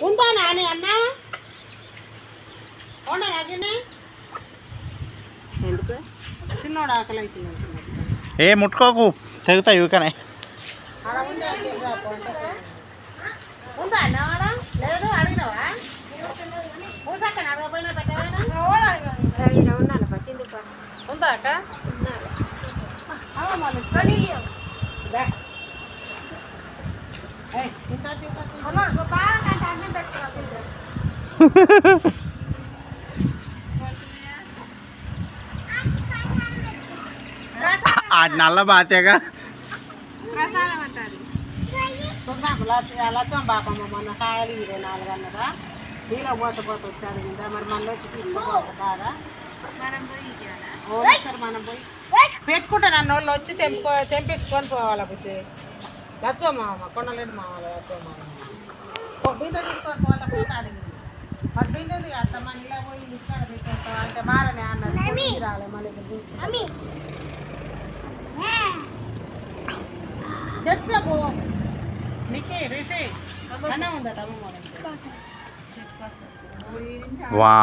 ఉందా నాని అన్న ఉండ నాకిని ఎందుకు చిన్నోడు ఆకలి అవుతుంది ఏ ముట్టుకోకు తెగుతా యూకనే ఉందా అన్న లేదు అడిగినావా పూసక్కని అడగపోయినా పెట్టావైనా ఉన్నాను పట్టింది ఉందా అక్క నల్ల బాతేగా లచ్చం బాపమ్మ మొన్న కాయలు 24 అన్నదా నీలో పోతపోతే వచ్చాడు ఇంకా మరి మనలో వచ్చి తీసుకోపోతా కాదా సార్ మనం పోయి పెట్టుకుంటా నన్ను వాళ్ళు వచ్చి తెంపించుకొని పోవాలి బుజ్జి లచ్చో మామ కొండలేడు మామ లచ్చో మామ బిందె తీసుకొని పోతా అడిగింది మరి బిందెది అత్త మన ఇలా పోయి ఇక్కడ తీసుకుంటాం అంటే మారనే అన్నది రాలే మళ్ళీ తెచ్చుకోపో నీకే రేసే అన్న ఉందట వా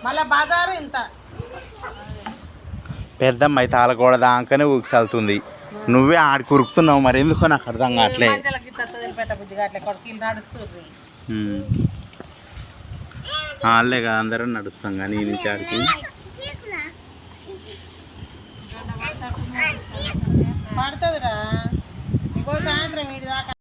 మళ్ళా బజారు ఇంత పెద్దమ్మ అయితే ఆలకూడ దాకానే ఊగిసలుతుంది నువ్వే ఆడికి ఉరుకుతున్నావు మరి ఎందుకో నాకు అర్థం కావట్లే వాళ్ళే కదా అందరం నడుస్తాం కానీ ఈ నుంచి ఆడికి పడుతుందిరా ఇంకో సాయంత్రం 7 దాకా